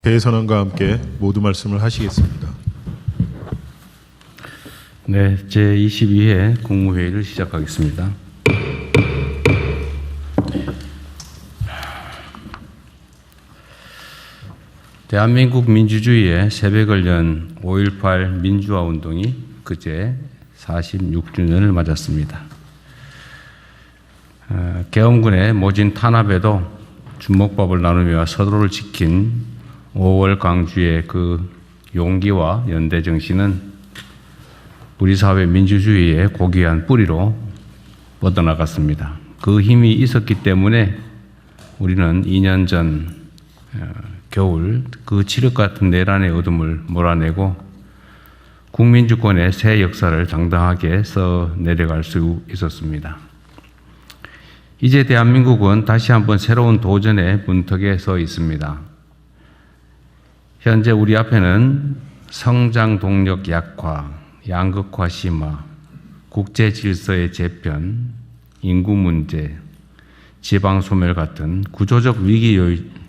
대선언과 함께 모두 말씀을 하시겠습니다. 네, 제22회 국무회의를 시작하겠습니다. 대한민국 민주주의의 새벽을 연 5.18 민주화 운동이 그제 46주년을 맞았습니다. 계엄군의 모진 탄압에도 주먹밥을 나누며 서로를 지킨 5월 강주의 그 용기와 연대 정신은 우리 사회 민주주의의 고귀한 뿌리로 뻗어나갔습니다. 그 힘이 있었기 때문에 우리는 2년 전 겨울 그 칠흑 같은 내란의 어둠을 몰아내고 국민주권의 새 역사를 당당하게 써 내려갈 수 있었습니다. 이제 대한민국은 다시 한번 새로운 도전의 문턱에 서 있습니다. 현재 우리 앞에는 성장 동력 약화, 양극화 심화, 국제 질서의 재편, 인구 문제, 지방 소멸 같은 구조적 위기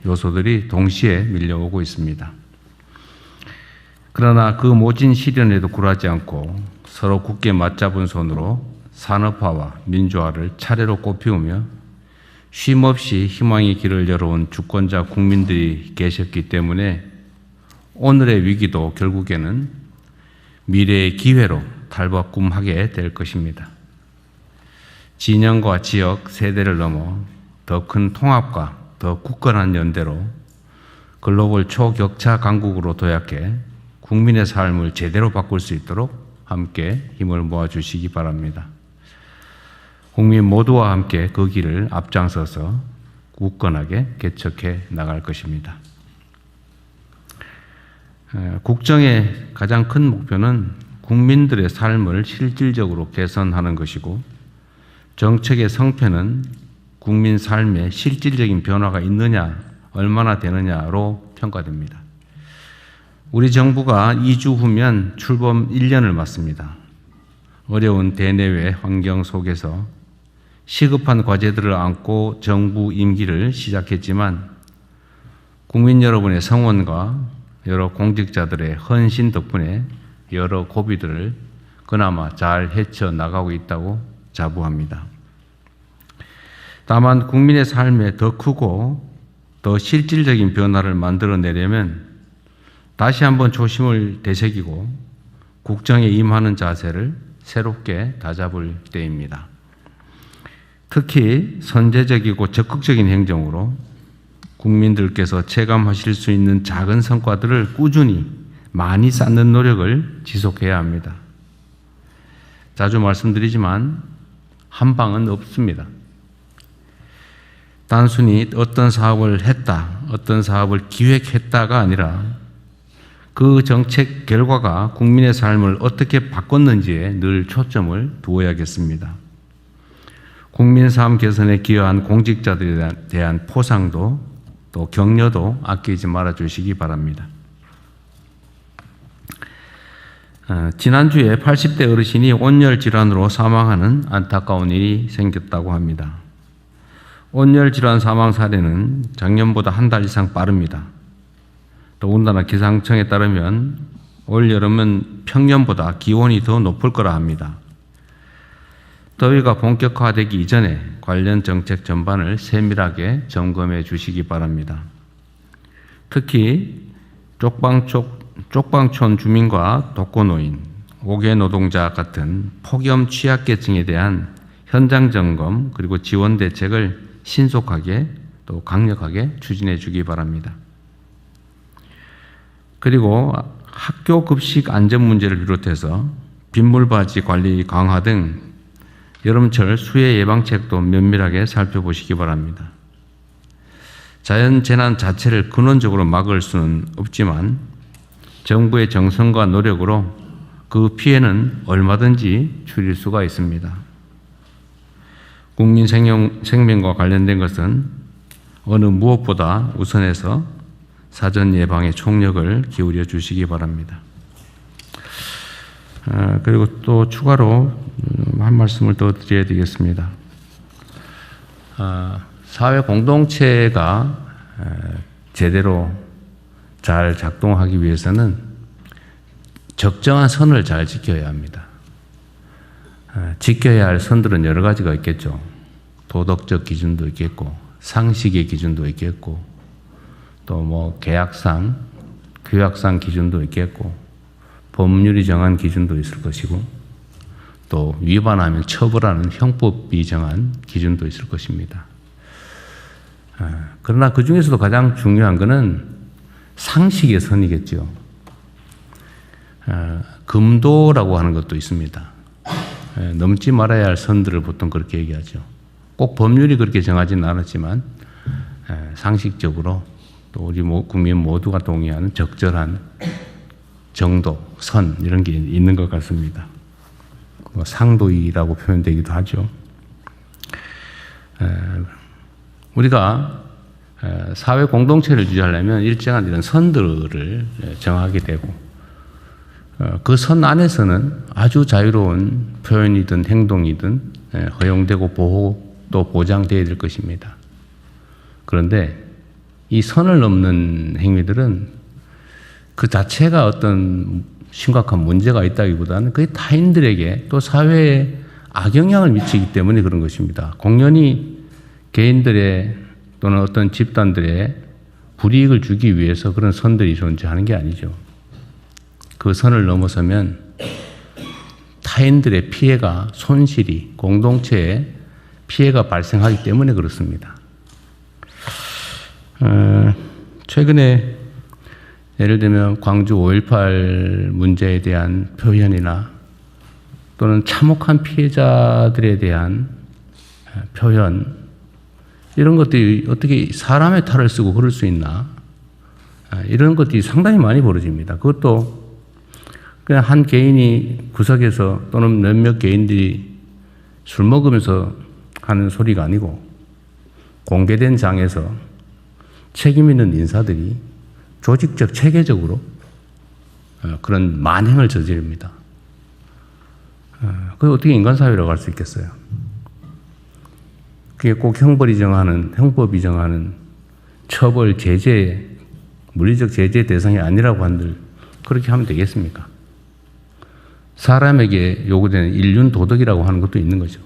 요소들이 동시에 밀려오고 있습니다. 그러나 그 모진 시련에도 굴하지 않고 서로 굳게 맞잡은 손으로 산업화와 민주화를 차례로 꽃피우며 쉼없이 희망의 길을 열어온 주권자 국민들이 계셨기 때문에 오늘의 위기도 결국에는 미래의 기회로 탈바꿈하게 될 것입니다. 진영과 지역, 세대를 넘어 더 큰 통합과 더 굳건한 연대로 글로벌 초격차 강국으로 도약해 국민의 삶을 제대로 바꿀 수 있도록 함께 힘을 모아주시기 바랍니다. 국민 모두와 함께 그 길을 앞장서서 굳건하게 개척해 나갈 것입니다. 국정의 가장 큰 목표는 국민들의 삶을 실질적으로 개선하는 것이고 정책의 성패는 국민 삶에 실질적인 변화가 있느냐, 얼마나 되느냐로 평가됩니다. 우리 정부가 2주 후면 출범 1년을 맞습니다. 어려운 대내외 환경 속에서 시급한 과제들을 안고 정부 임기를 시작했지만 국민 여러분의 성원과 여러 공직자들의 헌신 덕분에 여러 고비들을 그나마 잘 헤쳐나가고 있다고 자부합니다. 다만 국민의 삶에 더 크고 더 실질적인 변화를 만들어내려면 다시 한번 초심을 되새기고 국정에 임하는 자세를 새롭게 다잡을 때입니다. 특히 선제적이고 적극적인 행정으로 국민들께서 체감하실 수 있는 작은 성과들을 꾸준히 많이 쌓는 노력을 지속해야 합니다. 자주 말씀드리지만 한 방은 없습니다. 단순히 어떤 사업을 했다, 어떤 사업을 기획했다가 아니라 그 정책 결과가 국민의 삶을 어떻게 바꿨는지에 늘 초점을 두어야겠습니다. 국민 삶 개선에 기여한 공직자들에 대한 포상도 또 격려도 아끼지 말아 주시기 바랍니다. 지난주에 80대 어르신이 온열 질환으로 사망하는 안타까운 일이 생겼다고 합니다. 온열 질환 사망 사례는 작년보다 한 달 이상 빠릅니다. 더군다나 기상청에 따르면 올 여름은 평년보다 기온이 더 높을 거라 합니다. 더위가 본격화되기 이전에 관련 정책 전반을 세밀하게 점검해 주시기 바랍니다. 특히 쪽방촌 주민과 독거노인, 5개 노동자 같은 폭염 취약계층에 대한 현장 점검 그리고 지원 대책을 신속하게 또 강력하게 추진해 주기 바랍니다. 그리고 학교 급식 안전 문제를 비롯해서 빗물바지 관리 강화 등 여름철 수해 예방책도 면밀하게 살펴보시기 바랍니다. 자연재난 자체를 근원적으로 막을 수는 없지만 정부의 정성과 노력으로 그 피해는 얼마든지 줄일 수가 있습니다. 국민 생명과 관련된 것은 어느 무엇보다 우선해서 사전 예방에 총력을 기울여 주시기 바랍니다. 그리고 또 추가로 한 말씀을 더 드려야 되겠습니다. 사회 공동체가 제대로 잘 작동하기 위해서는 적정한 선을 잘 지켜야 합니다. 지켜야 할 선들은 여러 가지가 있겠죠. 도덕적 기준도 있겠고, 상식의 기준도 있겠고, 또 뭐 계약상, 규약상 기준도 있겠고, 법률이 정한 기준도 있을 것이고, 또 위반하면 처벌하는 형법이 정한 기준도 있을 것입니다. 그러나 그 중에서도 가장 중요한 것은 상식의 선이겠죠. 금도라고 하는 것도 있습니다. 넘지 말아야 할 선들을 보통 그렇게 얘기하죠. 꼭 법률이 그렇게 정하지는 않았지만 상식적으로 또 우리 국민 모두가 동의하는 적절한 정도, 선 이런 게 있는 것 같습니다. 상도이라고 표현되기도 하죠. 우리가 사회 공동체를 유지하려면 일정한 이런 선들을 정하게 되고 그 선 안에서는 아주 자유로운 표현이든 행동이든 허용되고 또 보장되어야 될 것입니다. 그런데 이 선을 넘는 행위들은 그 자체가 어떤 심각한 문제가 있다기보다는 그게 타인들에게 또 사회에 악영향을 미치기 때문에 그런 것입니다. 공연히 개인들의 또는 어떤 집단들의 불이익을 주기 위해서 그런 선들이 존재하는 게 아니죠. 그 선을 넘어서면 타인들의 피해가, 손실이, 공동체에 피해가 발생하기 때문에 그렇습니다. 최근에 예를 들면 광주 5.18 문제에 대한 표현이나 또는 참혹한 피해자들에 대한 표현, 이런 것들이 어떻게 사람의 탈을 쓰고 그럴 수 있나? 이런 것들이 상당히 많이 벌어집니다. 그것도 그냥 한 개인이 구석에서 또는 몇몇 개인들이 술 먹으면서 하는 소리가 아니고 공개된 장에서 책임 있는 인사들이 조직적, 체계적으로 그런 만행을 저지릅니다. 그게 어떻게 인간사회라고 할 수 있겠어요? 그게 꼭 형법이 정하는 처벌, 제재, 물리적 제재 대상이 아니라고 한들 그렇게 하면 되겠습니까? 사람에게 요구되는 인륜 도덕이라고 하는 것도 있는 거죠.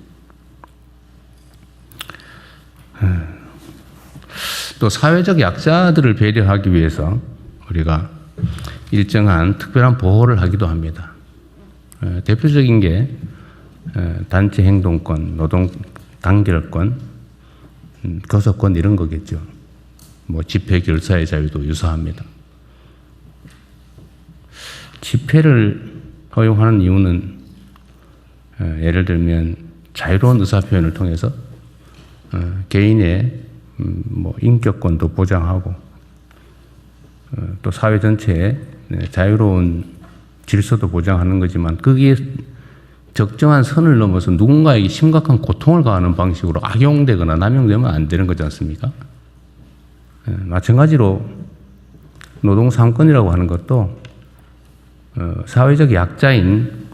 또 사회적 약자들을 배려하기 위해서 우리가 일정한 특별한 보호를 하기도 합니다. 대표적인 게 단체 행동권, 노동 단결권, 교섭권 이런 거겠죠. 뭐 집회 결사의 자유도 유사합니다. 집회를 허용하는 이유는 예를 들면 자유로운 의사표현을 통해서 개인의 뭐 인격권도 보장하고 또 사회 전체의 자유로운 질서도 보장하는 거지만 거기에 적정한 선을 넘어서 누군가에게 심각한 고통을 가하는 방식으로 악용되거나 남용되면 안 되는 거지 않습니까? 마찬가지로 노동상권이라고 하는 것도 사회적 약자인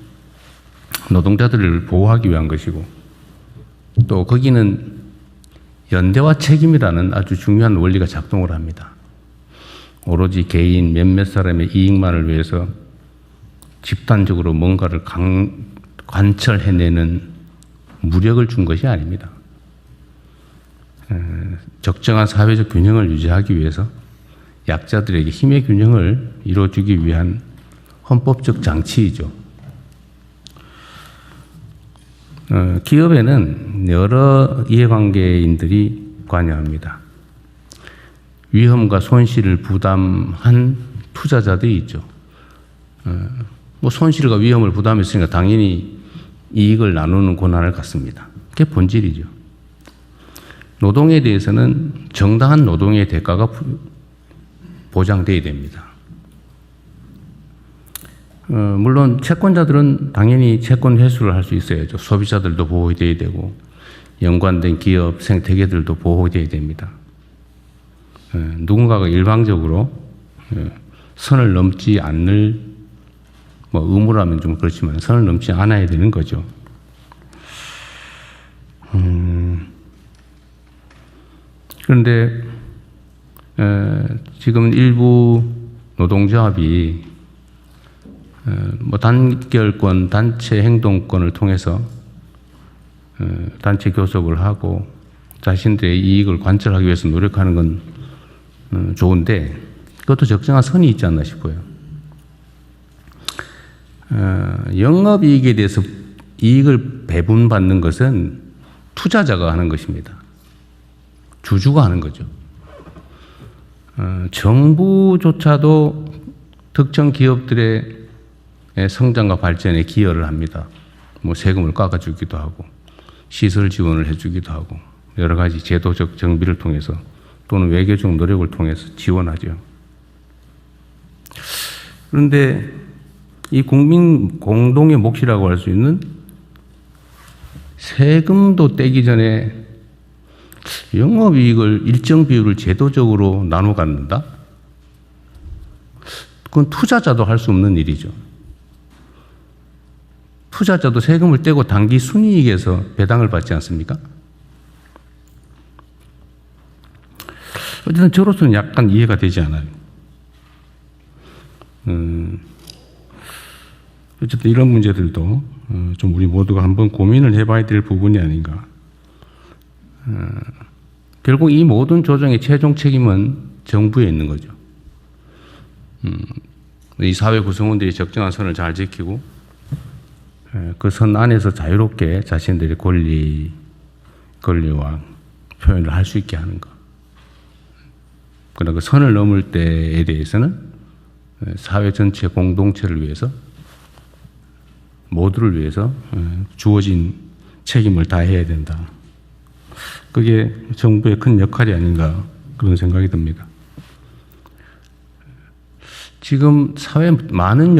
노동자들을 보호하기 위한 것이고 또 거기는 연대와 책임이라는 아주 중요한 원리가 작동을 합니다. 오로지 개인 몇몇 사람의 이익만을 위해서 집단적으로 뭔가를 관철해내는 무력을 준 것이 아닙니다. 적정한 사회적 균형을 유지하기 위해서 약자들에게 힘의 균형을 이루어주기 위한 헌법적 장치이죠. 기업에는 여러 이해관계인들이 관여합니다. 위험과 손실을 부담한 투자자들이 있죠. 뭐 손실과 위험을 부담했으니까 당연히 이익을 나누는 권한을 갖습니다. 그게 본질이죠. 노동에 대해서는 정당한 노동의 대가가 보장돼야 됩니다. 물론 채권자들은 당연히 채권 회수를 할 수 있어야죠. 소비자들도 보호돼야 되고 연관된 기업, 생태계들도 보호돼야 됩니다. 누군가가 일방적으로 선을 넘지 않을 뭐 의무라면 좀 그렇지만 선을 넘지 않아야 되는 거죠. 그런데 지금 일부 노동조합이 뭐 단결권, 단체 행동권을 통해서 단체 교섭을 하고 자신들의 이익을 관철하기 위해서 노력하는 건 좋은데 그것도 적정한 선이 있지 않나 싶어요. 영업이익에 대해서 이익을 배분받는 것은 투자자가 하는 것입니다. 주주가 하는 거죠. 정부조차도 특정 기업들의 성장과 발전에 기여를 합니다. 뭐 세금을 깎아주기도 하고 시설 지원을 해주기도 하고 여러 가지 제도적 정비를 통해서 또는 외교적 노력을 통해서 지원하죠. 그런데 이 국민 공동의 몫이라고 할 수 있는 세금도 떼기 전에 영업이익을 일정 비율을 제도적으로 나눠 갖는다? 그건 투자자도 할 수 없는 일이죠. 투자자도 세금을 떼고 당기 순이익에서 배당을 받지 않습니까? 어쨌든 저로서는 약간 이해가 되지 않아요. 어쨌든 이런 문제들도 좀 우리 모두가 한번 고민을 해봐야 될 부분이 아닌가. 결국 이 모든 조정의 최종 책임은 정부에 있는 거죠. 이 사회 구성원들이 적정한 선을 잘 지키고 그 선 안에서 자유롭게 자신들의 권리와 표현을 할 수 있게 하는 것. 그러나 그 선을 넘을 때에 대해서는 사회 전체 공동체를 위해서 모두를 위해서 주어진 책임을 다해야 된다. 그게 정부의 큰 역할이 아닌가 그런 생각이 듭니다. 지금 사회 많은